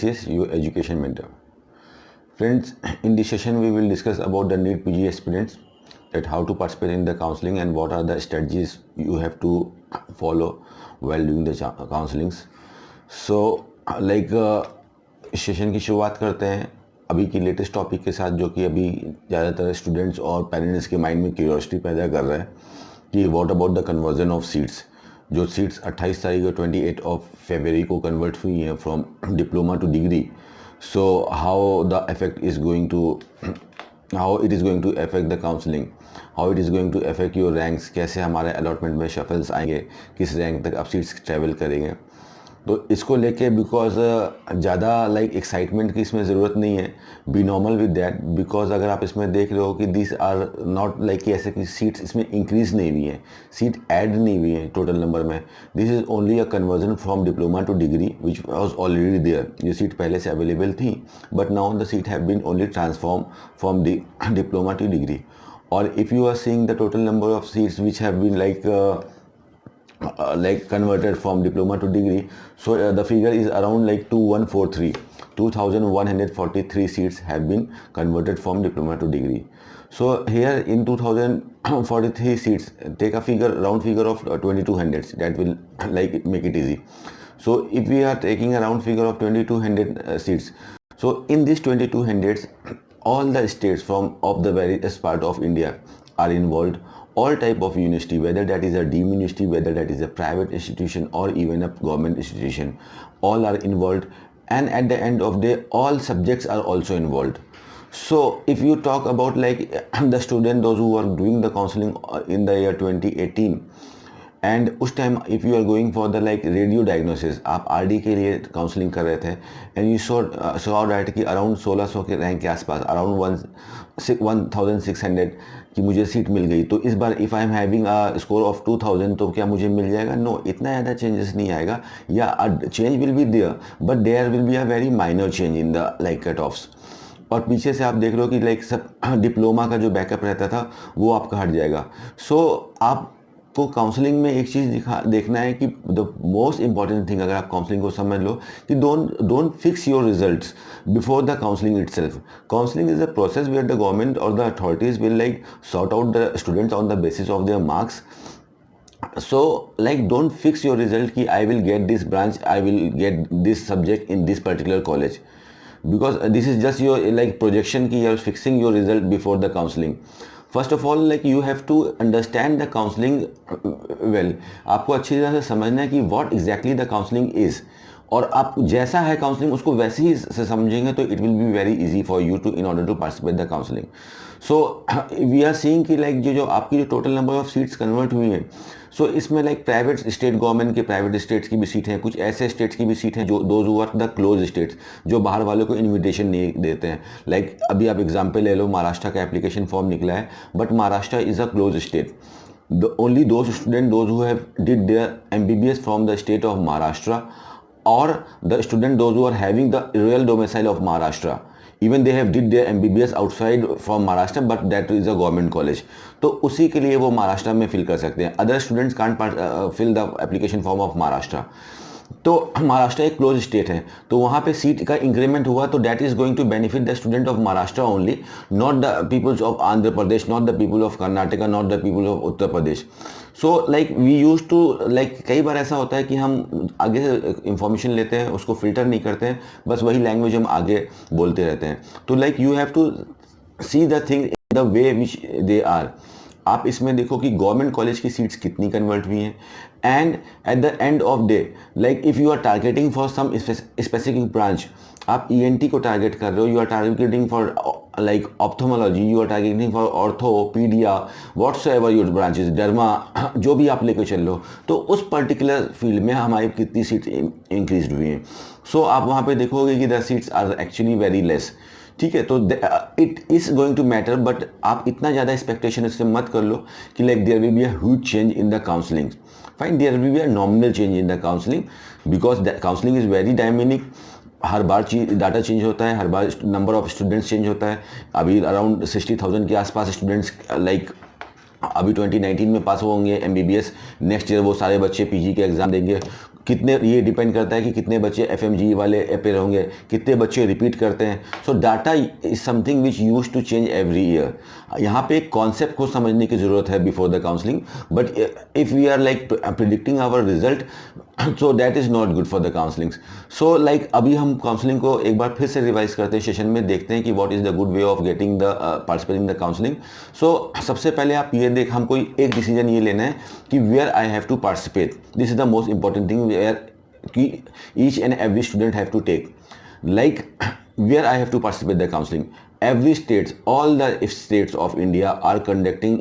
TCS, your education mentor. Friends, in this session we will discuss about the NEET PG aspirants, that how to participate in the counseling and what are the strategies you have to follow while doing the counselings. So इस session की शुरुआत करते हैं अभी की latest topic के साथ, जो कि अभी ज़्यादातर स्टूडेंट्स और पेरेंट्स के माइंड में क्यूरियोसिटी पैदा कर रहा है कि what about the conversion of seats. जो सीट्स 28 तारीख को 28 ऑफ फरवरी को कन्वर्ट हुई हैं from diploma to degree, so how the effect is going to how it is going to affect the counselling, how it is going to affect your ranks, कैसे हमारे allotment में shuffles आएंगे, किस rank तक आप seats travel करेंगे। तो इसको लेके बिकॉज ज़्यादा एक्साइटमेंट की इसमें ज़रूरत नहीं है, B normal with that. Because अगर आप इसमें देख रहे हो कि दिस आर नॉट कि ऐसे कि सीट्स इसमें इंक्रीज़ नहीं हुई हैं, सीट ऐड नहीं हुई हैं टोटल नंबर में। This is only a conversion from diploma to degree which was already there. ये सीट पहले से अवेलेबल थी, but now the seat have been only transform from the diploma to degree. और if you are seeing the total number of seats which have been converted from diploma to degree, so the figure is around 2143 seats have been converted from diploma to degree. So here in 2043 seats, take a round figure of 2200, that will make it easy. So if we are taking a round figure of 2200 seats, so in these 2200s, all the states of the various part of India are involved. All type of university, whether that is a deemed university, whether that is a private institution or even a government institution, all are involved. And at the end of the day, all subjects are also involved. So if you talk about the student, those who are doing the counseling in the year 2018, and उस time if you are going for the radio diagnosis, आप RD के लिए counselling कर रहे थे, and you saw that कि around 1600 के rank के आसपास, अराउंड 1600 की मुझे सीट मिल गई। तो इस बार if I am having a score of 2000 तो क्या मुझे मिल जाएगा? नो, इतना ज़्यादा चेंजेस नहीं आएगा, या change will be there, but there will be a very minor change in the cut offs. और पीछे से आप देख रहे हो कि सब डिप्लोमा का जो बैकअप रहता था वो आपका हट जाएगा। सो आप को काउंसलिंग में एक चीज़ देखना है कि द मोस्ट इंपॉर्टेंट थिंग, अगर आप काउंसलिंग को समझ लो, कि don't fix your results before the counselling itself. Counselling is a process where the government और the authorities will sort out the students on the basis of their marks. So don't fix your result कि I will get this branch, I will get this subject in this particular college, because this is just your projection कि you are fixing your result before the counseling. First of all you have to understand the counselling well. आपको अच्छी तरह से समझना है कि what exactly the counselling is, और आप जैसा है काउंसलिंग उसको वैसे ही से समझेंगे तो it will be very easy for you to in order to participate the counselling. So we are seeing कि जो आपकी जो total number of seats convert हुई हैं, सो इसमें प्राइवेट स्टेट गवर्नमेंट के प्राइवेट स्टेट्स की भी सीट हैं, कुछ ऐसे स्टेट्स की भी सीट हैं जो those who are the close states, जो बाहर वालों को इन्विटेशन नहीं देते हैं। अभी आप एग्जाम्पल ले लो, महाराष्ट्र का एप्लीकेशन फॉर्म निकला है, but Maharashtra is a close state. Only those students, those who have did their MBBS from the state of Maharashtra, or the student those who are having the real domicile of Maharashtra, even they have did their MBBS outside from Maharashtra, but that is a government college, तो उसी के लिए वो महाराष्ट्र में fill कर सकते हैं। Other students can't fill the application form of Maharashtra. तो महाराष्ट्र एक क्लोज स्टेट है, तो वहाँ पे सीट का इंक्रीमेंट हुआ, तो that is going to benefit the student of Maharashtra only, not the peoples of Andhra Pradesh, not the people of Karnataka, not the people of Uttar Pradesh. So we use to कई बार ऐसा होता है कि हम आगे से इंफॉर्मेशन लेते हैं, उसको फिल्टर नहीं करते हैं, बस वही लैंग्वेज हम आगे बोलते रहते हैं। तो you have to see the thing in the way which they are. आप इसमें देखो कि गवर्नमेंट कॉलेज की सीट्स कितनी कन्वर्ट हुई हैं, and at the end of day if you are targeting for some specific branch, आप ENT को टारगेट कर रहे हो, you are targeting for ophthalmology, you are targeting for ortho, paedia, whatsoever your branches, derma, जो भी आप लेके चल लो, तो उस पर्टिकुलर फील्ड में हमारी कितनी सीट इंक्रीज हुई हैं। सो आप वहाँ पे देखोगे कि the seats are actually very less. ठीक है, तो it is going to matter, but आप इतना ज़्यादा एक्सपेक्टेशन इससे मत कर लो कि there will be a huge change in the counselling. Fine, there will be a nominal change in the counselling, because counselling is very dynamic. हर बार डाटा चेंज होता है, हर बार नंबर ऑफ स्टूडेंट्स चेंज होता है। अभी अराउंड 60,000 के आसपास स्टूडेंट्स अभी 2019 में पास होंगे MBBS, नेक्स्ट ईयर वो सारे बच्चे PG के एग्ज़ाम देंगे, कितने, ये डिपेंड करता है कि कितने बच्चे FMG वाले अपेयर होंगे, कितने बच्चे रिपीट करते हैं. So data is something which use to change every year. यहाँ पे एक कॉन्सेप्ट को समझने की ज़रूरत है before the counselling. But if we are like predicting our result, so that is not good for the counsellings. So like अभी हम काउंसलिंग को एक बार फिर से रिवाइज करते हैं सेशन में, देखते हैं कि what is the good way of getting the participating the counselling. So सबसे पहले आप ये देख, हम कोई एक डिसीजन ये लेना है कि where I have to participate. This is the most important thing where कि each and every student have to take, like where I have to participate the counseling. Every states, all the states of India are conducting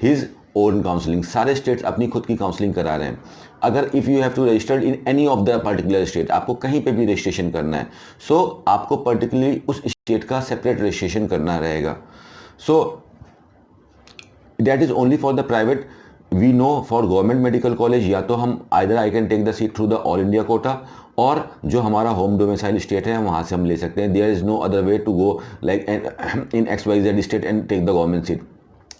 his own counseling. सारे states अपनी खुद की counselling करा रहे हैं. अगर if you have to registered in any of the particular state, आपको कहीं पे भी रजिस्ट्रेशन करना है, सो आपको पर्टिकुलरली उस स्टेट का सेपरेट रजिस्ट्रेशन करना रहेगा. So that is only for the private. We know for government medical college, या तो हम either I can take the seat through the all India quota, और जो हमारा होम डोमिसाइल स्टेट है वहाँ से हम ले सकते हैं. There is no other way to go like in XYZ state and take the government seat.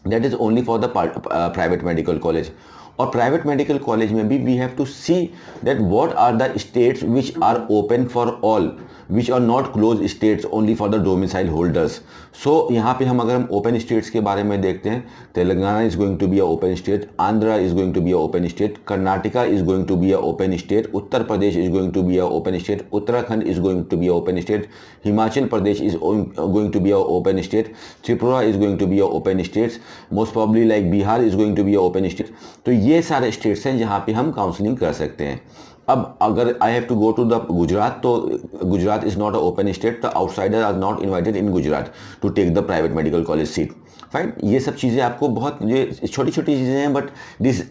That is only for the private medical college. और प्राइवेट मेडिकल कॉलेज में भी we have to see that what are the states which are open for all, which are not close states only for the domicile holders. So यहाँ पे हम अगर हम open states के बारे में देखते हैं, Telangana is going to be a open state, Andhra is going to be a open state, Karnataka is going to be a open state, Uttar Pradesh is going to be a open state, Uttarakhand is going to be a open state, Himachal Pradesh is going to be a open state, Tripura is going to be a open states, most probably like Bihar is going to be a open state. तो ये सारे states हैं जहाँ पे हम counselling कर सकते हैं. अब अगर I have to go to the Gujarat, तो Gujarat is not a open state, the outsider are not invited in Gujarat to take the private medical college seat. Fine, ये सब चीज़ें आपको बहुत, ये छोटी छोटी चीज़ें हैं, but this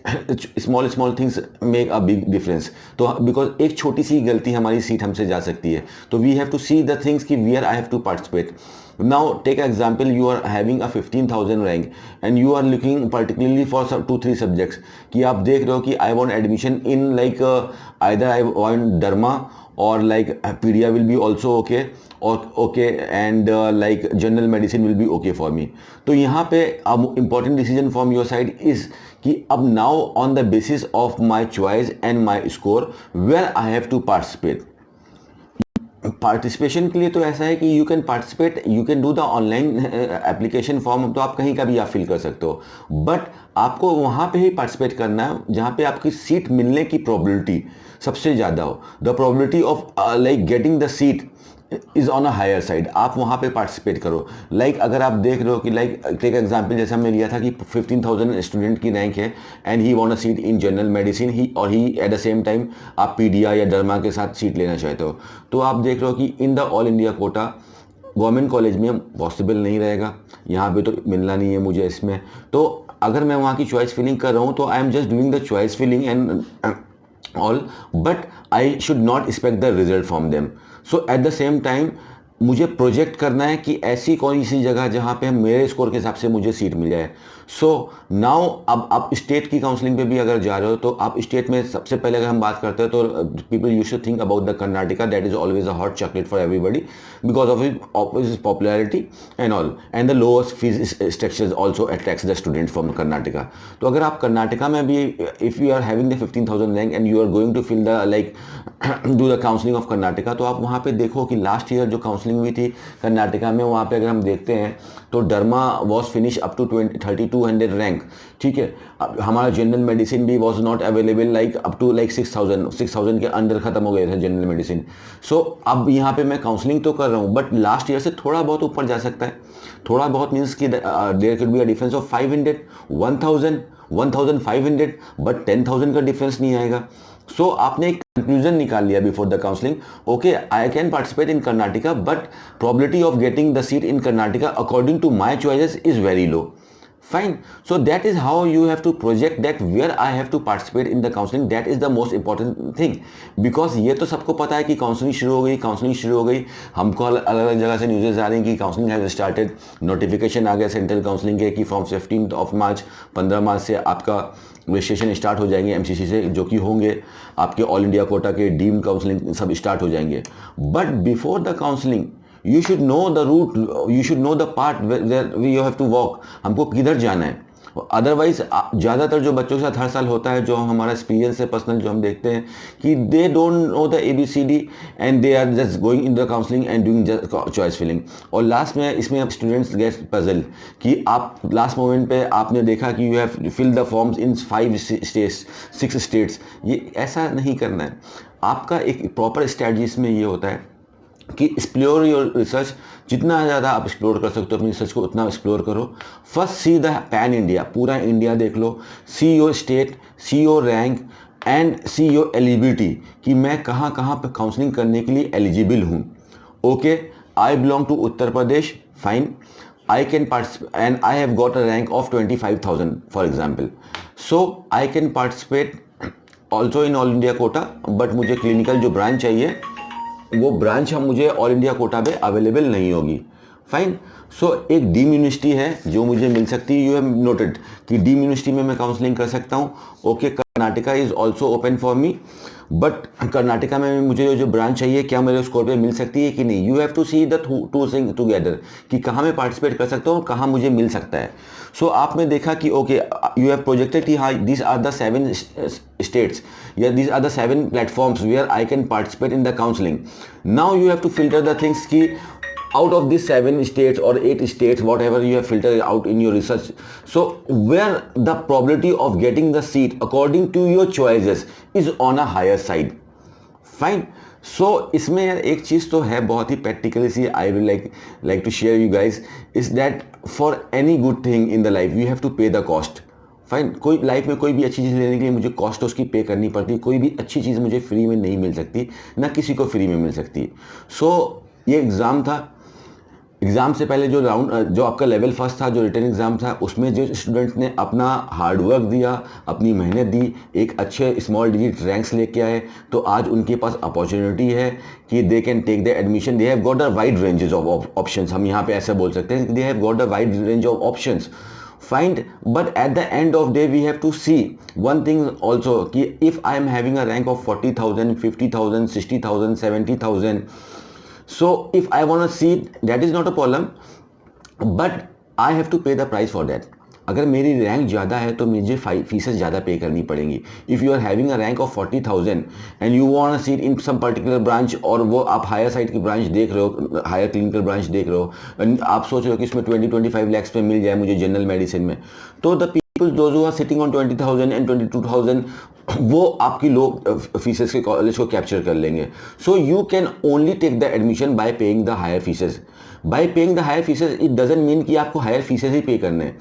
small small things make a big difference. तो बिकॉज एक छोटी सी गलती हमारी सीट हमसे जा सकती है. तो we have to see the things कि where I have to participate. Now take example, you are having a 15,000 rank and you are looking particularly for some 2-3 subjects कि आप देख रहे हो कि I want admission in like either I want derma or like pedia will be also okay, or okay, and like general medicine will be okay for me. तो यहाँ पे important decision from your side is कि अब now on the basis of my choice and my score where I have to participate. Participation के लिए तो ऐसा है कि you can participate, you can do the online application form, तो आप कहीं का भी आप फिल कर सकते हो, बट आपको वहाँ पे ही पार्टिसिपेट करना है जहाँ पे आपकी सीट मिलने की प्रोबेबिलिटी सबसे ज़्यादा हो. The probability of like getting the seat is on a higher side. आप वहाँ पे पार्टिसिपेट करो. लाइक अगर आप देख रहे हो कि लाइक टेक एग्जांपल, जैसे हमने लिया था कि 15,000 स्टूडेंट की रैंक है and he want a seat in general medicine, he और he at the same time आप पीडिया या डर्मा के साथ सीट लेना चाहते हो, तो आप देख रहे हो कि इन the all India Kota government college में पॉसिबल नहीं रहेगा, यहाँ पे तो मिलना नहीं है मुझे इसमें. तो अगर मैं वहाँ की चॉइस फिलिंग कर रहा हूँ तो I am just doing the choice filling and all, but I should not expect the result from them. So at the same time मुझे प्रोजेक्ट करना है कि ऐसी कौन सी जगह जहाँ पे मेरे स्कोर के हिसाब से मुझे सीट मिल जाए. सो नाउ अब आप स्टेट की काउंसलिंग पे भी अगर जा रहे हो तो आप स्टेट में सबसे पहले अगर हम बात करते हैं तो people you should think about the Karnataka. That is always a hot chocolate for everybody because of is popularity and all, and the lowest fees structure also attracts the student from Karnataka. तो अगर आप कर्नाटका में भी if you are having the 15,000 rank and you are going to fill the like do the counselling of Karnataka, तो आप वहाँ पे देखो कि लास्ट ईयर जो काउंसलिंग हुई थी कर्नाटका में, वहाँ पे अगर हम देखते हैं तो derma was finish up to 3200 rank. ठीक है, हमारा जनरल मेडिसिन भी was not available like up to like 6,000 के अंदर खत्म हो गए थे जनरल मेडिसिन. सो अब यहाँ पे मैं काउंसलिंग तो कर रहा हूँ बट लास्ट ईयर से थोड़ा बहुत ऊपर जा सकता है. थोड़ा बहुत मीन्स कि there could be a difference of 500, 1000, 1500, but 10,000 का डिफरेंस नहीं आएगा. सो आपने एक कंक्लूजन निकाल लिया before the counselling, okay I can participate in Karnataka but probability of getting the seat in Karnataka according to my choices is very low. Fine. So that is how you have to project that where I have to participate in the counseling. That is the most important thing. Because ये तो सबको पता है कि counselling शुरू हो गई. हमको अलग अलग जगह से न्यूज़ेस आ रही हैं कि काउंसलिंग हैज स्टार्टेड. नोटिफिकेशन आ गया सेंट्रल काउंसलिंग के कि फ्रॉम 15 ऑफ मार्च, 15 मार्च से आपका रजिस्ट्रेशन स्टार्ट हो जाएंगे MCC से, जो कि होंगे आपके ऑल इंडिया कोटा के डीम काउंसलिंग सब स्टार्ट हो जाएंगे. But before the counselling you should know the route, you should know the path where you have to walk. हमको किधर जाना है, अदरवाइज ज़्यादातर जो बच्चों के साथ हर साल होता है, जो हमारा एक्सपीरियंस है पर्सनल, जो हम देखते हैं कि they don't know the ABCD and they are just going in the counselling and doing choice filling. और लास्ट में इसमें स्टूडेंट्स गेट पजल कि आप लास्ट मोमेंट पे आपने देखा कि you have fill the forms in 5 states 6 states. ये ऐसा नहीं करना है। आपका एक प्रॉपर स्ट्रैटेजी इसमें ये होता है कि एक्सप्लोर योर रिसर्च, जितना ज़्यादा आप एक्सप्लोर कर सकते हो अपनी रिसर्च को उतना एक्सप्लोर करो। First see the pan India, पूरा इंडिया देख लो, see your state, see your rank and see your eligibility कि मैं कहाँ कहाँ पे काउंसलिंग करने के लिए एलिजिबल हूँ। Okay, I belong to Uttar Pradesh, fine, I can participate and I have got a rank of 25,000 for example, so I can participate also in all India quota, but मुझे क्लिनिकल जो ब्रांच चाहिए वो branch हम मुझे all India Kota पे available नहीं होगी, fine. सो एक डीम यूनिवर्सिटी है जो मुझे मिल सकती है, यू हैव नोटेड कि डीम यूनिवर्सिटी में मैं काउंसलिंग कर सकता हूँ। Okay, Karnataka is also open for me, but Karnataka में मुझे जो ब्रांच चाहिए क्या मेरे स्कोर पे मिल सकती है कि नहीं। You have to see the two thing together कि कहाँ मैं पार्टिसिपेट कर सकता हूँ, कहाँ मुझे मिल सकता है। सो आपने देखा कि ओके यू हैव प्रोजेक्टेड कि हाँ दिस आर द 7 स्टेट्स या this are the 7 platforms where I can participate in the counselling. Now you have to filter the things कि out of these 7 states or 8 states, whatever you have filtered out in your research, so where the probability of getting the seat according to your choices is on a higher side, fine। so इसमें यार एक चीज़ तो है बहुत ही practically see, I will like to share you guys is that for any good thing in the life you have to pay the cost, fine. कोई life में कोई भी अच्छी चीज़ लेने के लिए मुझे कॉस्ट उसकी पे करनी पड़ती है। कोई भी अच्छी चीज़ मुझे फ्री में नहीं मिल सकती, ना किसी को फ्री में मिल सकती। सो ये एग्ज़ाम था, एग्ज़ाम से पहले जो राउंड जो आपका लेवल फर्स्ट था, जो रिटन एग्ज़ाम था, उसमें जो स्टूडेंट्स ने अपना हार्ड वर्क दिया, अपनी मेहनत दी, एक अच्छे स्मॉल डिजिट रैंक्स लेके आए, तो आज उनके पास अपॉर्चुनिटी है कि they can take the admission. They have got a wide ranges of options, हम यहाँ पे ऐसे बोल सकते हैं, they have got a wide range of options, find. But at the end of day we have to see one thing also कि if I am having a rank of 40,000, 50,000, 60,000, 70,000, so if I want a seat that is not a problem, but I have to pay the price for that। अगर मेरी rank ज़्यादा है तो मुझे faeces ज़्यादा pay करनी पड़ेंगी। If you are having a rank of 40,000 and you want a seat in some particular branch, और वो आप हायर साइड की ब्रांच देख रहे हो, हायर क्लिनिकल ब्रांच देख रहे हो, एंड आप सोच रहे हो कि इसमें 20-25 लैक्स पे मिल जाए मुझे जनरल मेडिसिन में, तो the people those who are sitting on 20,000 and 22,000 वो आपकी लो फीसेस के कॉलेज को कैप्चर कर लेंगे। So you can only take the admission by paying the higher feeses. By paying the higher feeses it doesn't mean कि आपको higher faeces ही पे करने हैं।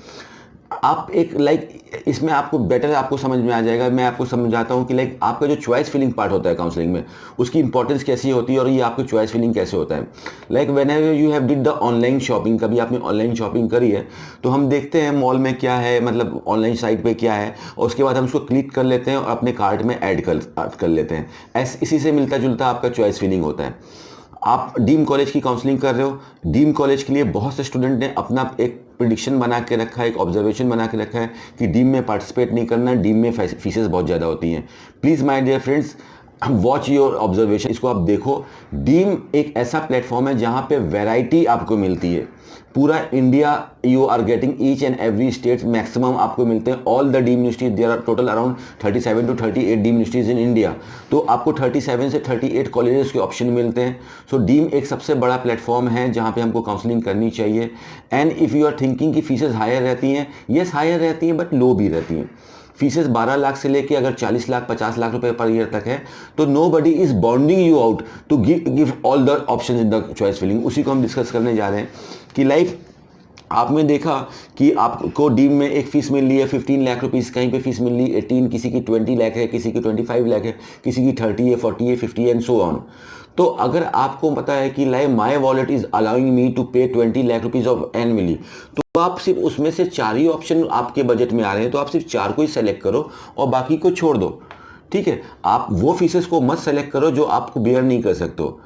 आप एक इसमें आपको बेटर आपको समझ में आ जाएगा। मैं आपको समझाता हूँ कि आपका जो चॉइस फिलिंग पार्ट होता है काउंसलिंग में, उसकी इंपॉर्टेंस कैसी होती है और ये आपको चॉइस फिलिंग कैसे होता है। When ever you have did the online shopping, कभी आपने ऑनलाइन शॉपिंग करी है तो हम देखते हैं मॉल में क्या है, मतलब ऑनलाइन साइट पे क्या है, और उसके बाद हम उसको क्लिक कर लेते हैं और अपने कार्ट में ऐड कर लेते हैं। इसी से मिलता जुलता आपका चॉइस फिलिंग होता है। आप डीम कॉलेज की काउंसलिंग कर रहे हो, डीम कॉलेज के लिए बहुत से स्टूडेंट ने अपना एक प्रिडिक्शन बना के रखा है, एक ऑब्जर्वेशन बना के रखा है कि डीम में पार्टिसिपेट नहीं करना, डीम में फीसेस बहुत ज़्यादा होती हैं। Please my dear friends, watch your observation, इसको आप देखो। डीम एक ऐसा प्लेटफॉर्म है जहाँ पे वैरायटी आपको मिलती है। पूरा India you are getting each and every state maximum आपको मिलते हैं। All the deem universities, there are total around 37 to 38 deem universities in India, तो आपको 37 से 38 कॉलेजेस के ऑप्शन मिलते हैं। सो डीम एक सबसे बड़ा प्लेटफॉर्म है जहाँ पे हमको काउंसलिंग करनी चाहिए। And if you are thinking कि फीसेस हायर रहती हैं, येस हायर रहती हैं बट लो भी रहती हैं। फीसेस 12 लाख से लेके अगर 40 लाख 50 लाख रुपए पर ईयर तक है तो nobody is bonding you out to give all the option in the choice filling. उसी को हम डिस्कस करने जा रहे हैं कि आपने देखा कि आपको डीम में एक फ़ीस मिल रही है 15 लाख रुपीज़, कहीं पे फीस मिल रही है 18, किसी की 20 लाख है, किसी की 25 लाख है, किसी की 30 है, 40 है, 50 एंड सो ऑन। तो अगर आपको पता है कि my wallet is allowing me to pay 20 lakh rupees of annually, तो आप सिर्फ उसमें से 4 ही ऑप्शन आपके बजट में आ रहे हैं, तो आप सिर्फ 4 को ही सेलेक्ट करो और बाकी को छोड़ दो। ठीक है, आप वो फीसेस को मत सेलेक्ट करो जो आपको बेयर नहीं कर सकते हो।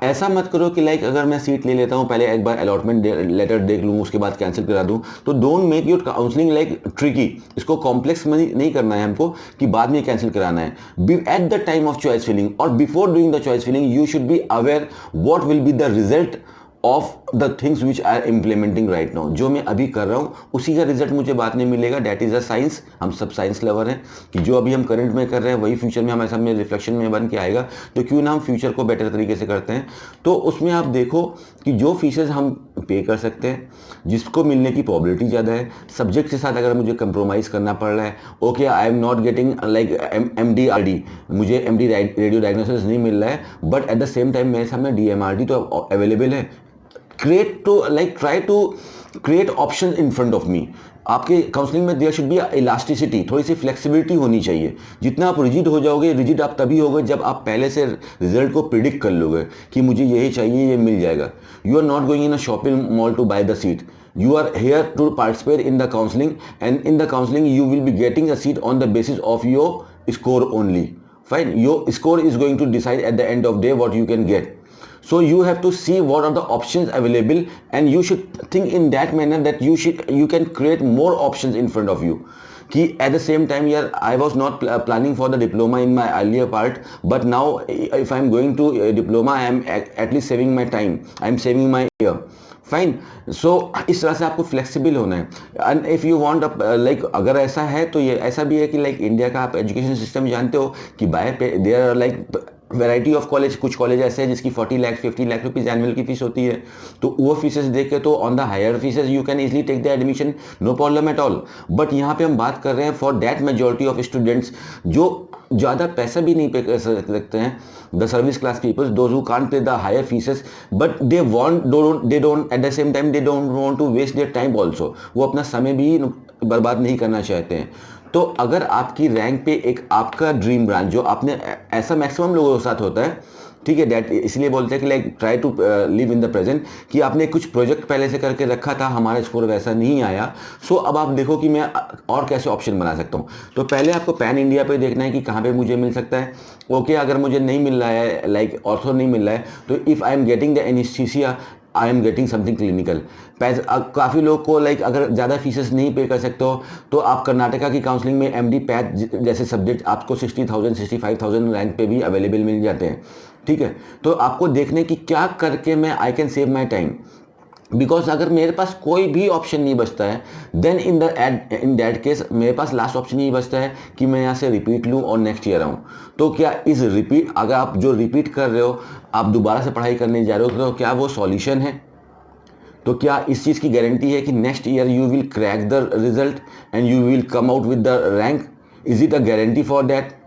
ऐसा मत करो कि अगर मैं सीट ले लेता हूँ, पहले एक बार अलॉटमेंट लेटर देख लूँ, उसके बाद कैंसिल करा दूँ। तो don't make your counselling tricky. इसको कॉम्प्लेक्स में नहीं करना है हमको कि बाद में कैंसिल कराना है। At the time of choice filling और before doing the choice filling you should be aware what will be the result of the things which I am implementing right now, जो मैं अभी कर रहा हूँ उसी का रिजल्ट मुझे बाद में मिलेगा। डैट इज़ अ साइंस, हम सब साइंस लवर हैं कि जो अभी हम करंट में कर रहे हैं वही फ्यूचर में हमारे सामने रिफ्लेक्शन में बन के आएगा। तो क्यों ना हम फ्यूचर को बेटर तरीके से करते हैं। तो उसमें आप देखो कि जो फीसेस हम पे कर सकते हैं, जिसको मिलने की प्रॉबिलिटी ज़्यादा है, सब्जेक्ट के साथ अगर मुझे कंप्रोमाइज़ करना पड़ रहा है, okay I am not getting like MD-RD, मुझे MD रेडियो डायग्नोसिस नहीं मिल रहा है, but at the same time मेरे सामने DMRD तो अवेलेबल है। Try to create option in front of me. आपके काउंसलिंग में देयर शुड बी इलास्टिसिटी, थोड़ी सी फ्लेक्सिबिलिटी होनी चाहिए। जितना आप रिजिड हो जाओगे, रिजिड आप तभी होगे जब आप पहले से रिजल्ट को प्रिडिक्ट कर लोगे कि मुझे यही चाहिए, ये मिल जाएगा। You are not going in a shopping mall to buy the seat, you are here to participate in the counseling, and in the counseling you will be getting a seat on the basis of your score only. Fine, your score is going to decide at the end of day what you can get. So you have to see what are the options available, and you should think in that manner that you can create more options in front of you. कि at the same time यार I was not planning for the diploma in my earlier part, but now if I am going to diploma I am at least saving my time, I am saving my year. Fine. So इस तरह से आपको flexible होना है। And if you want like अगर ऐसा है तो ये ऐसा भी है कि लाइक इंडिया का आप एजुकेशन सिस्टम जानते हो कि by pay there are like variety of college. कुछ कॉलेज ऐसे हैं जिसकी 40 लाख 50 लाख रुपीज़ एनुअल की फीस होती है, तो वो फीसेस देख के तो on the higher feeses you can easily take the admission, no problem at all. But यहाँ पे हम बात कर रहे हैं for that majority of students जो ज़्यादा पैसा भी नहीं पे कर सकते हैं, the service class people, those who can't pay the higher fees, but they don't at the same time they don't want to waste their time also, वो अपना समय भी बर्बाद नहीं करना चाहते हैं। तो अगर आपकी रैंक पे एक आपका ड्रीम ब्रांच जो आपने, ऐसा मैक्सिमम लोगों के साथ होता है, ठीक है, डैट इसलिए बोलते हैं कि like try to live in the present, कि आपने कुछ प्रोजेक्ट पहले से करके रखा था, हमारा स्कोर वैसा नहीं आया, सो अब आप देखो कि मैं और कैसे ऑप्शन बना सकता हूँ। तो पहले आपको पैन इंडिया पे देखना है कि कहाँ पे मुझे मिल सकता है। ओके, अगर मुझे नहीं मिल रहा है, लाइक ऑर्थो नहीं मिल रहा है, तो if I am getting the anaesthesia I am getting something clinical. काफ़ी लोग को लाइक अगर ज़्यादा फीसेस नहीं पे कर सकते हो तो आप कर्नाटका की काउंसलिंग में MD पैथ जैसे सब्जेक्ट आपको 60,000 65,000 रैंक पे भी अवेलेबल मिल जाते हैं। ठीक है, तो आपको देखने की क्या करके मैं I can save my time, because अगर मेरे पास कोई भी ऑप्शन नहीं बचता है देन इन दैट केस मेरे पास लास्ट ऑप्शन यही बचता है कि मैं यहाँ से रिपीट लूँ और नेक्स्ट ईयर आऊँ। तो क्या इस रिपीट, अगर आप जो रिपीट कर रहे हो आप दोबारा से पढ़ाई करने जा रहे हो, तो क्या वो सॉल्यूशन है? तो क्या इस चीज़ की गारंटी है कि next year you will crack the result and you will come out with the rank? Is it a guarantee for that?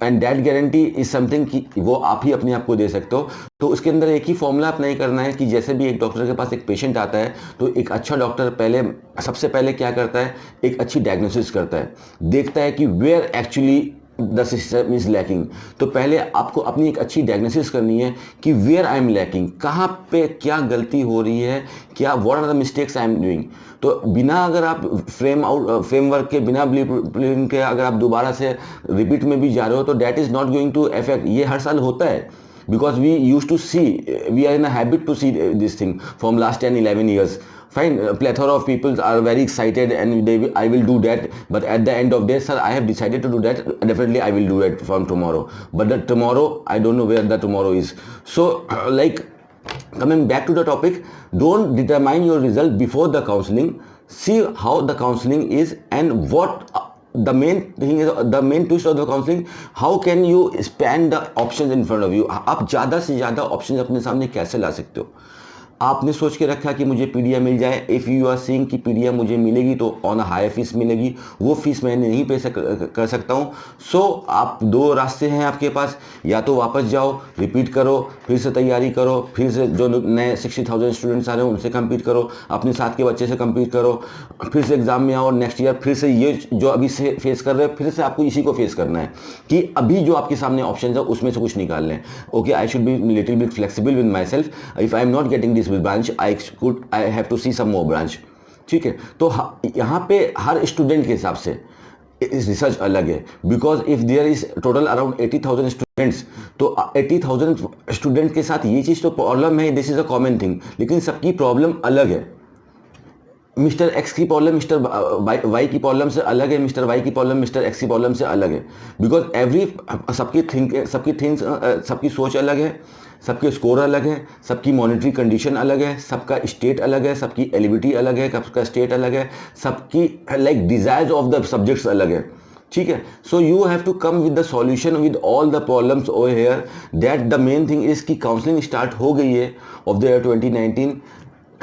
And that guarantee is something कि वो आप ही अपने आप को दे सकते हो। तो उसके अंदर एक ही फॉर्मूला अप्लाई करना है कि जैसे भी एक डॉक्टर के पास एक पेशेंट आता है तो एक अच्छा डॉक्टर सबसे पहले क्या करता है, एक अच्छी डायग्नोसिस करता है, देखता है कि where actually the system is lacking. तो पहले आपको अपनी एक अच्छी डायग्नोसिस करनी है कि वेयर आई एम लैकिंग, कहाँ पे क्या गलती हो रही है, क्या what are the mistakes I am doing. तो बिना अगर आप फ्रेमवर्क के, बिना ब्लूप्रिंट के अगर आप दोबारा से रिपीट में भी जा रहे हो तो that is not going to affect. ये हर साल होता है because we used to see, we are in a habit to see this thing from last 10-11 years. Fine, plethora of people are very excited and I will do that, but at the end of day, sir, I have decided to do that, definitely I will do it from tomorrow, but the tomorrow I don't know where the tomorrow is. So like coming back to the topic, don't determine your result before the counseling, see how the counseling is and what the main thing is, the main twist of the counseling, how can you span the options in front of you। आप ज़्यादा से ज़्यादा option अपने सामने कैसे ला सकते हो। आपने सोच के रखा कि मुझे पीडिया मिल जाए, इफ़ यू आर सीइंग कि पीडिया मुझे मिलेगी तो ऑन अ हायर फीस मिलेगी, वो फीस मैं नहीं पे कर सकता हूँ। सो आप दो रास्ते हैं आपके पास, या तो वापस जाओ, रिपीट करो, फिर से तैयारी करो, फिर से जो नए 60,000 स्टूडेंट्स आ रहे हैं उनसे कम्पीट करो, अपने साथ के बच्चे से कम्पीट करो, फिर से एग्ज़ाम में आओ, नेक्स्ट ईयर फिर से ये जो अभी से फेस कर रहे हो फिर से आपको इसी को फेस करना है कि अभी जो आपके सामने ऑप्शन है उसमें से कुछ निकाल लें। Okay, I should be little bit flexible with my self, if I am not getting this branch I have to see some more branch। ठीक है, तो यहाँ पे हर स्टूडेंट के हिसाब से इस रिसर्च अलग है, because if there is total around 80,000 students, तो 80,000 स्टूडेंट के साथ ये चीज़ तो प्रॉब्लम है, this is a common thing, लेकिन सबकी प्रॉब्लम अलग है। मिस्टर एक्स की प्रॉब्लम मिस्टर वाई की प्रॉब्लम से अलग है, मिस्टर वाई की प्रॉब्लम मिस्टर एक्स की प्रॉब्लम से अलग है, बिकॉज सबकी सोच अलग है, सबके स्कोर अलग है, सबकी मॉनेटरी कंडीशन अलग है, सबका स्टेट अलग है, सबकी एलिजिबिलिटी अलग है, सबका स्टेट अलग है, सबकी like desires of the subjects अलग है, ठीक है। So you have to come with the solution with all the problems over here. That the main thing is कि काउंसलिंग स्टार्ट हो गई है ऑफ द ईयर 2019।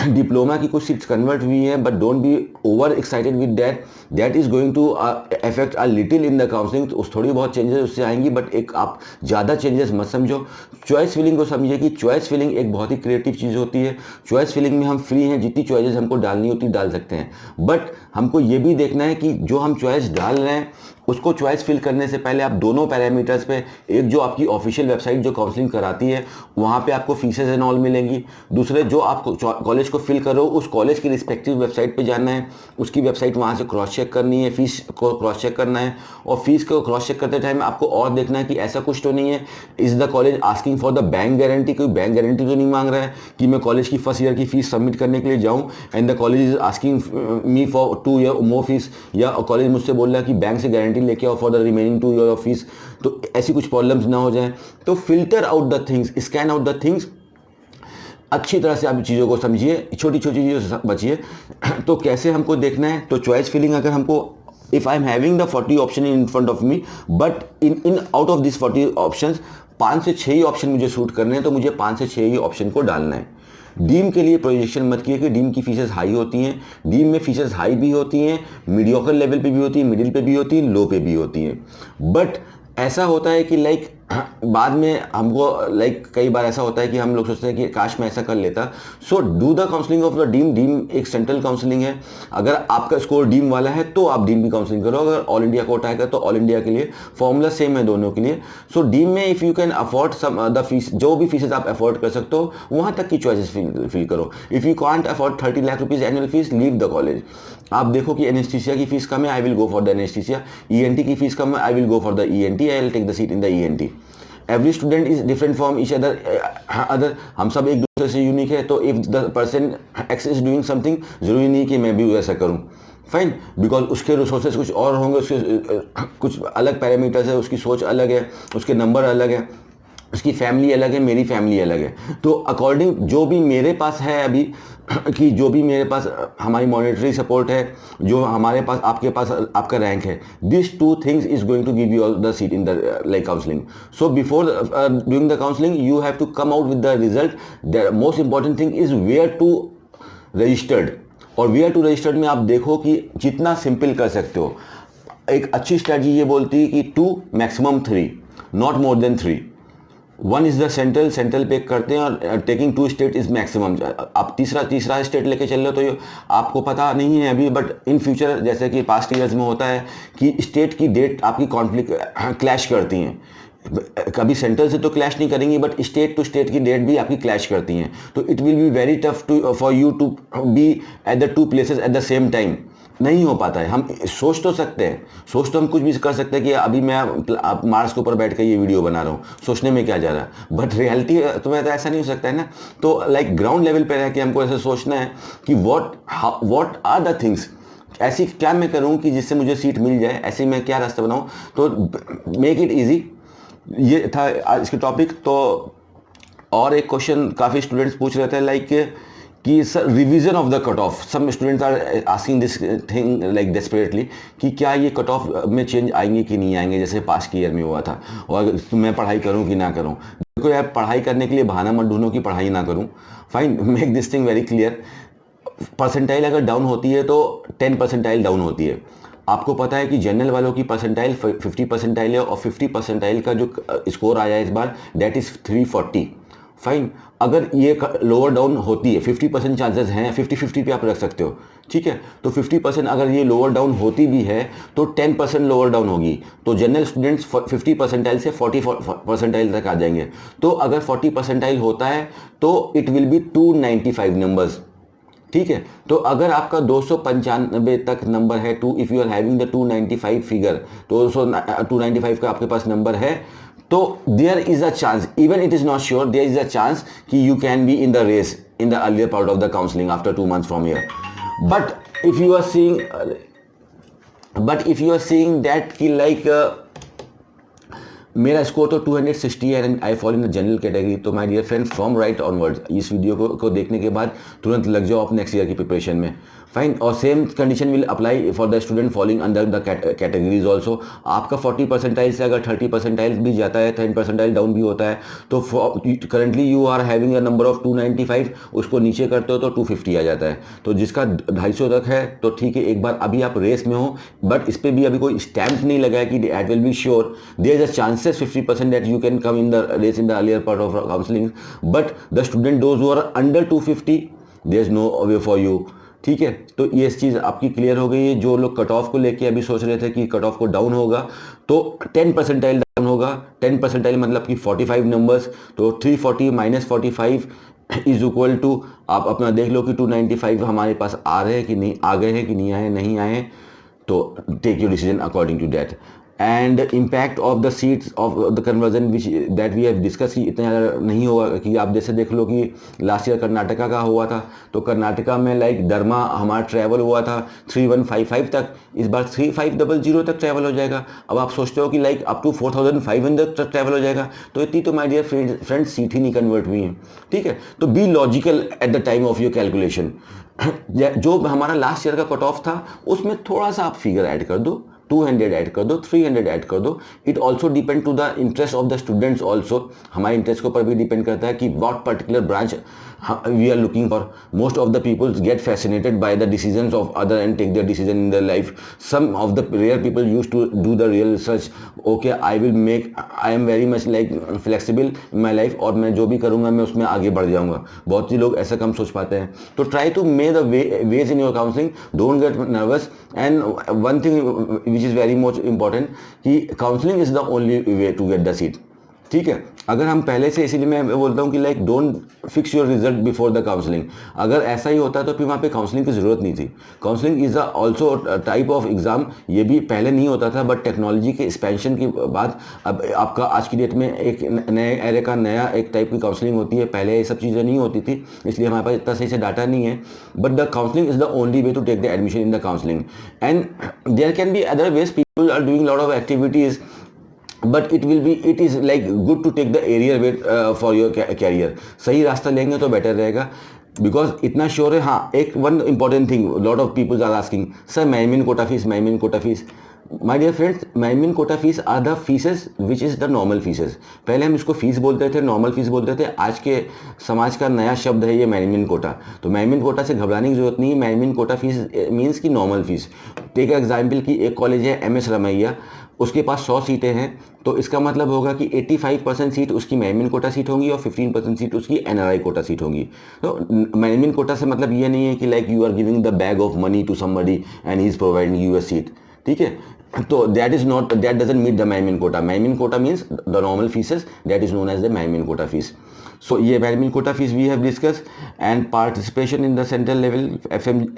डिप्लोमा की कुछ सीट्स कन्वर्ट हुई हैं, but don't be over excited with that, that is going to affect a little in the counselling. तो थोड़ी बहुत चेंजेस उससे आएंगी, बट एक आप ज़्यादा चेंजेस मत समझो। चॉइस फिलिंग को समझिए कि चॉइस फिलिंग एक बहुत ही क्रिएटिव चीज़ होती है। चॉइस फिलिंग में हम फ्री हैं, जितनी चॉइसेस हमको डालनी होती डाल सकते हैं, बट हमको ये भी देखना है कि जो हम चॉइस डाल रहे हैं उसको चॉइस फिल करने से पहले आप दोनों पैरामीटर्स पे, एक जो आपकी ऑफिशियल वेबसाइट जो काउंसलिंग कराती है वहाँ पे आपको फीसेस एंड ऑल मिलेंगी, दूसरे जो आप कॉलेज को फिल करो उस कॉलेज की रिस्पेक्टिव वेबसाइट पे जाना है, उसकी वेबसाइट वहाँ से क्रॉस चेक करनी है, फीस को क्रॉस चेक करना है, और फीस को क्रॉस चेक करते टाइम आपको और देखना है कि ऐसा कुछ तो नहीं है is the college asking for the bank guarantee, कोई बैंक गारंटी तो नहीं मांग रहा है कि मैं कॉलेज की फर्स्ट ईयर की फीस सबमिट करने के लिए जाऊँ and the college is asking me for 2 year more fees, या कॉलेज मुझसे बोल रहा है कि बैंक से गारंटी लेके आओ for the remaining 2 year of fees. तो ऐसी कुछ प्रॉब्लम्स ना हो जाए। तो filter out the things, scan out the things, अच्छी तरह से आप चीज़ों को समझिए, छोटी छोटी चीज़ों से बचिए। तो कैसे हमको देखना है, तो चॉइस फिलिंग अगर हमको, if I am having the 40 option in front of me, but in out of this 40 options 5 से 6 ही ऑप्शन मुझे शूट करने हैं, तो मुझे 5 से 6 ही ऑप्शन को डालना है। डीम के लिए प्रोजेक्शन मत किए कि डीम की फीसेस हाई होती हैं। डीम में फीसेस हाई भी होती हैं, मीडियोकर लेवल पे भी होती हैं, मिडिल पे भी होती हैं, लो पे भी होती हैं। बट ऐसा होता है कि लाइक बाद में हमको लाइक कई बार ऐसा होता है कि हम लोग सोचते हैं कि काश मैं ऐसा कर लेता। So do the counselling of the deem. Deem एक सेंट्रल काउंसलिंग है, अगर आपका स्कोर डीम वाला है तो आप डीम की काउंसलिंग करो, अगर ऑल इंडिया कोट आएगा तो ऑल इंडिया के लिए फॉर्मूला सेम है दोनों के लिए। सो डीम में if you can afford some the fees, जो भी फीसेज आप अफोर्ड कर सकते हो वहाँ तक की चॉइसेस फिल करो। If you can't afford 30 lakh rupees annual fees, leave the college. आप देखो कि एनेस्थीसिया की फीस कम है, I will go for the anaesthesia. ENT की फीस कम है, I will go for the ENT, I will take the seat in the ENT. Every student is different from each other, हम सब एक दूसरे से यूनिक है। तो if the person x is doing something, जरूरी नहीं कि मैं भी वैसा करूं, फाइन, बिकॉज उसके रिसोर्सेज कुछ और होंगे, उसके कुछ अलग पैरामीटर्स है, उसकी सोच अलग है, उसके नंबर अलग है, उसकी फैमिली अलग है, मेरी फैमिली अलग है। तो अकॉर्डिंग जो भी मेरे पास है अभी कि जो भी मेरे पास हमारी मॉनेटरी सपोर्ट है, जो हमारे पास आपके पास आपका रैंक है, this 2 things is going to give you the seat in the like counselling. So before doing the counselling you have to come out with the result. The most important thing is where to registered, और where to registered में आप देखो कि जितना simple कर सकते हो। एक अच्छी स्ट्रैटेजी ये बोलती है कि 2 maximum 3, not more than 3। 1 is the central पे करते हैं, और टेकिंग 2 स्टेट इज मैक्सिमम। आप तीसरा स्टेट लेके चल रहे हो तो ये आपको पता नहीं है अभी, बट इन फ्यूचर जैसे कि पास्ट ईयर्स में होता है कि स्टेट की डेट आपकी कॉन्फ्लिक्ट क्लैश करती हैं। कभी सेंट्रल से तो क्लैश नहीं करेंगी, बट स्टेट टू स्टेट की डेट भी आपकी क्लैश करती हैं। तो it will be very tough to for you to be at the 2 places at the same time. नहीं हो पाता है। हम सोच तो सकते हैं, सोच तो हम कुछ भी कर सकते हैं कि अभी मैं आप मार्स के ऊपर बैठ कर ये वीडियो बना रहा हूँ, सोचने में क्या जा रहा है, बट रियलिटी तो ऐसा नहीं हो सकता है ना। तो लाइक ग्राउंड लेवल पे रह के हमको ऐसे सोचना है कि व्हाट आर द थिंग्स, ऐसी क्या मैं करूँ कि जिससे मुझे सीट मिल जाए, ऐसे मैं क्या रास्ता बनाऊँ। तो मेक इट ईजी, ये था आज के टॉपिक। तो और एक क्वेश्चन काफ़ी स्टूडेंट्स पूछ रहे थे लाइक कि sir revision of the cut off, some students are asking this thing like desperately कि क्या ये कट ऑफ में चेंज आएंगे कि नहीं आएंगे, जैसे पास्ट ईयर में हुआ था, और मैं पढ़ाई करूं कि ना करूं। देखो यार, पढ़ाई करने के लिए बहाना मत ढूंढो कि पढ़ाई ना करूं। Fine, make this thing very clear. Percentile अगर डाउन होती है तो 10 परसेंटाइल डाउन होती है। आपको पता है कि जनरल वालों की परसेंटाइल 50 परसेंटाइल है, और 50 परसेंटाइल का जो स्कोर आया इस बार दैट इज़ 340। फाइन, अगर ये लोअर डाउन होती है, 50% चांसेस हैं, 50-50 पे आप रख सकते हो, ठीक है। तो 50% अगर ये लोअर डाउन होती भी है तो 10% लोअर डाउन होगी, तो जनरल स्टूडेंट्स 50 परसेंटाइल से 40 परसेंटाइल तक आ जाएंगे। तो अगर 40 परसेंटाइल होता है तो इट विल बी 295 नंबर्स, ठीक है। तो अगर आपका 295 तक नंबर है, if you are having the 295 figure, तो 295 का आपके पास नंबर है, तो there is a chance, even it is not sure, there is a chance कि you can be in the race in the earlier part of the counselling after 2 months from here. But if you are seeing that कि like मेरा score तो 260 है and I fall in the general category. तो my dear friend, from right onwards इस video को देखने के बाद तुरंत लग जाओ आप नेक्स्ट ईयर की प्रिपरेशन में। फाइन। और same condition will apply for the student falling under the categories also. आपका 40 परसेंटाइल से अगर 30 परसेंटाइल भी जाता है, 10 परसेंटाइल डाउन भी होता है, तो currently you are having a number of 295, उसको नीचे करते हो तो 250 आ जाता है। तो जिसका 250 तक है तो ठीक है, एक बार अभी आप रेस में हो, बट इस पर भी अभी कोई स्टैंप नहीं लगा है कि it will be sure. There is a chances 50% that you can come in the race in the earlier part of counselling, but the student those who are under 250, there is no way for you. ठीक है, तो ये चीज़ आपकी clear हो गई है। जो लोग कट ऑफ को लेके अभी सोच रहे थे कि कट ऑफ को डाउन होगा, तो 10 परसेंटाइल डाउन होगा। 10 परसेंटाइल मतलब कि 45 नंबर्स, तो 340 माइनस 45 इज इक्वल टू, आप अपना देख लो कि 295 हमारे पास आ रहे हैं कि नहीं, आ गए हैं कि नहीं आए, नहीं आए, तो take your decision according to that. And impact of the seats of the conversion which that we have discuss, इतना ज़्यादा नहीं होगा कि आप जैसे देख लो कि लास्ट ईयर कर्नाटका का हुआ था, तो कर्नाटका में लाइक धर्मा हमारा ट्रैवल हुआ था 3155 तक, इस बार 3500 तक ट्रैवल हो जाएगा। अब आप सोचते हो कि लाइक अप टू 4500 तक ट्रैवल हो जाएगा, तो इतनी तो माय डियर फ्रेंड्स सीट ही नहीं कन्वर्ट हुई है। ठीक है, तो be logical eight the time of your calculation. जो हमारा लास्ट ईयर का कट ऑफ था उसमें थोड़ा सा आप फिगर ऐड कर दो, 200 ऐड कर दो, 300 ऐड कर दो। It also depend to the interest of the students also. हमारे इंटरेस्ट के ऊपर भी डिपेंड करता है कि what particular branch we are looking for. Most of the peoples get fascinated by the decisions of other and take their decision in their life. Some of the rare people used to do the real research. Okay, I am very much like flexible in my life, और मैं जो भी करूँगा मैं उसमें आगे बढ़ जाऊँगा। बहुत ही लोग ऐसा कम सोच पाते हैं। तो try to make the ways in your counselling, don't get nervous. And one thing which is very much important कि counselling is the only way to get the seat. ठीक है, अगर हम पहले से, इसीलिए मैं बोलता हूँ कि like don't fix your result before the counselling. अगर ऐसा ही होता तो फिर वहाँ पे काउंसलिंग की ज़रूरत नहीं थी। Counselling is also type of exam, ये भी पहले नहीं होता था, बट टेक्नोलॉजी के एक्सपेंशन के बाद अब आपका आज की डेट में एक नए एरे का नया एक टाइप की काउंसलिंग होती है। पहले ये सब चीज़ें नहीं होती थी, इसलिए हमारे पास इतना सही से डाटा नहीं है, but the counselling is the only way to take the admission in the counselling. And there can be other ways, people are doing lot of activities, but it is like good to take the clearer way for your career. सही रास्ता लेंगे तो better रहेगा, because इतना sure है। हाँ, एक one important thing, lot of peoples are asking, sir मैमिन कोटा फीस, मैमिन quota fees. My dear friends, मैमिन quota fees are the fees which is the normal fees. पहले हम इसको फीस बोलते थे, नॉर्मल फीस बोलते थे, आज के समाज का नया शब्द है ये मैमिन कोटा। तो मैमिन कोटा से घबराने की जरूरत नहीं है। मैमिन कोटा फीस मीन्स की नॉर्मल फीस। टेक एग्जाम्पल की एक कॉलेज है MS रमैया, उसके पास 100 सीटें हैं, तो इसका मतलब होगा कि 85% सीट उसकी मैमिन कोटा सीट होंगी और 15% सीट उसकी NRI कोटा सीट होंगी। तो मैमिन कोटा से मतलब ये नहीं है कि like you are giving the bag of money to somebody and he is providing you a seat. ठीक है, तो दैट डजंट मीट द मैमिन कोटा। मैमिन quota means the normal fees, that is known as the मैमिन quota fees. So ये मैमिन quota fees we have discuss. And participation in the central level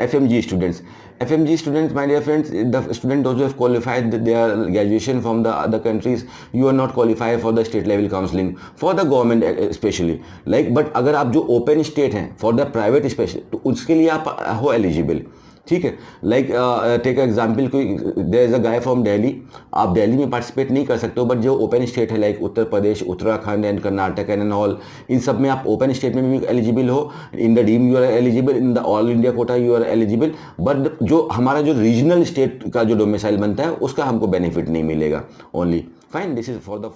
FMG students. FMG students, my dear friends, the student those who have qualified their graduation from the other countries, you are not qualified for the state level counseling for the government especially. Like, but अगर आप जो open state हैं for the private special, तो उसके लिए आप हो eligible। ठीक है, लाइक टेक एग्जाम्पल, कोई there is a guy from Delhi, आप दिल्ली में पार्टिसिपेट नहीं कर सकते हो, बट जो ओपन स्टेट है like Uttar Pradesh, Uttarakhand and Karnataka and all, इन सब में आप ओपन स्टेट में भी एलिजिबल हो। In the deem you are eligible, in the all India quota you are eligible, but जो हमारा जो रीजनल स्टेट का जो डोमिसाइल बनता है उसका हमको बेनिफिट नहीं मिलेगा only. Fine, this is for the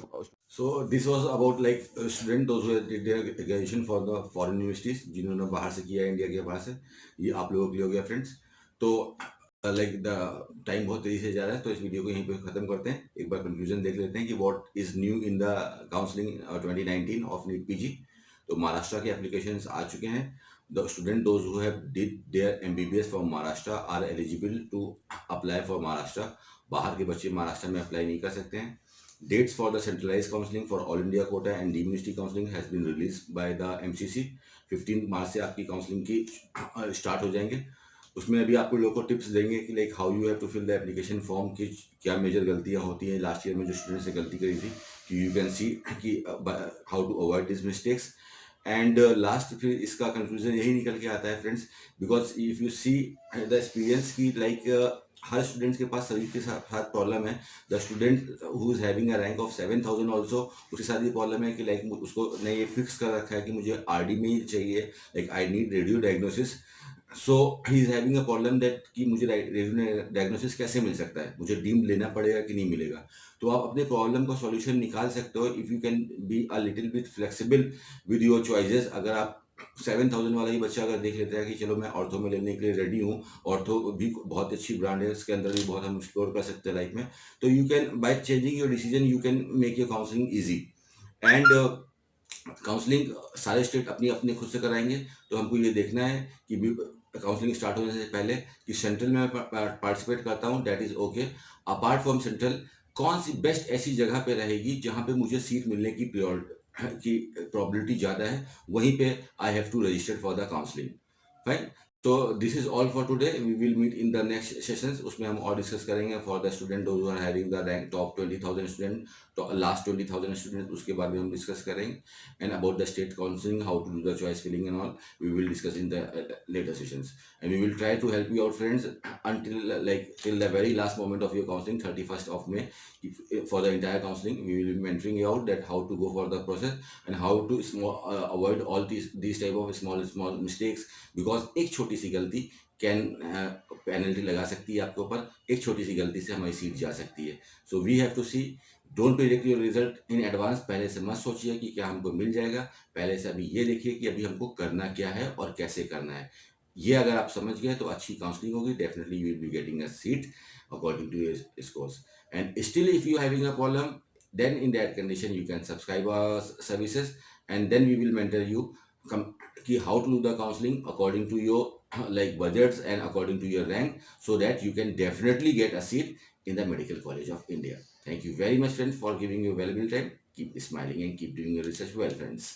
so this was about like student those who did their graduation for the foreign universities, जिन्होंने बाहर से किया, इंडिया के बाहर से। ये आप लोगों के लिए हो गया फ्रेंड्स। तो लाइक द टाइम बहुत तेजी से जा रहा है, तो इस वीडियो को यहीं पे ख़त्म करते हैं। एक बार कंक्लूजन देख लेते हैं कि what is new in the counselling 2019 of NEET PG। तो महाराष्ट्र के एप्लीकेशंस आ चुके हैं। The student those who have did their MBBS from Maharashtra are eligible to apply for Maharashtra. बाहर के बच्चे महाराष्ट्र में अप्लाई नहीं कर सकते हैं। Dates for the centralise counselling for all India quota and deemed university counselling has been release by the MCC। 15 मार्च से आपकी काउंसलिंग की स्टार्ट हो जाएंगे। उसमें अभी आपको लोगों को टिप्स देंगे कि like how you have to fill the application form, की क्या मेजर गलतियां होती हैं लास्ट ईयर में जो स्टूडेंट्स ने गलती करी थी, कि यू कैन सी कि how to avoid this mistakes. And last फिर इसका कंक्लूजन यही निकल के आता है friends, because if you see the experience की लाइक हर स्टूडेंट्स के पास सभी के साथ साथ प्रॉब्लम है। The student who is having a rank of 7000 also, उसके साथ ये प्रॉब्लम है कि लाइक उसको ने ये फिक्स कर रखा है कि मुझे आरडी में ही चाहिए, like I need radio diagnosis. So he is having a problem that कि मुझे रेडियो डायग्नोसिस कैसे मिल सकता है, मुझे डीम लेना पड़ेगा कि नहीं मिलेगा। तो आप अपने प्रॉब्लम का सॉल्यूशन निकाल सकते हो if you can be a little bit flexible with your choices. अगर आप 7000 वाला ही बच्चा अगर देख लेता है कि चलो मैं ऑर्थो में लेने के लिए रेडी हूँ, ऑर्थो भी बहुत अच्छी ब्रांड है, इसके अंदर भी बहुत हम एक्सप्लोर कर सकते हैं लाइफ में। तो you can by changing your decision you can make your counselling easy. And counselling सारे स्टेट अपनी अपने खुद से कराएंगे। तो हमको ये देखना है कि काउंसलिंग स्टार्ट होने से पहले कि सेंट्रल में मैं पार्टिसिपेट करता हूँ, that is okay. Apart from central, कौन सी बेस्ट ऐसी जगह पे रहेगी जहाँ पे मुझे सीट मिलने की की प्रोबेबिलिटी ज़्यादा है, वहीं पे I have to register for the counselling. Fine. तो this is all for today, we will meet in the next sessions, उसमें हम और डिस्कस करेंगे for the student who are having the rank top 20,000 student, तो last 20,000 student, उसके बारे में हम डिस्कस करेंगे। And about the state counseling, how to do the choice filling and all, we will discuss in the later sessions. And we will try to help you out, friends, until like till the very last moment of your counseling, 31st of May. For the entire counseling, we will be mentoring you out that how to go for the process and how to avoid all these type of small mistakes, because एक छोटी सी गलती can penalty लगा सकती है आपके ऊपर, एक छोटी सी गलती से हमारी सीट जा सकती है। So we have to see, don't predict your result in advance, पहले से मत सोचिए कि क्या हमको मिल जाएगा, पहले से अभी ये देखिए कि अभी हमको करना क्या है और कैसे करना है। ये अगर आप समझ गए तो अच्छी काउंसलिंग होगी, definitely you will be getting a seat according to your scores. And still if you having a problem, then in that condition you can subscribe our services, and then we will mentor you come ki how to do the counseling according to your like budgets and according to your rank, so that you can definitely get a seat in the Medical College of India. Thank you very much, friends, for giving your valuable time. Keep smiling and keep doing your research well, friends.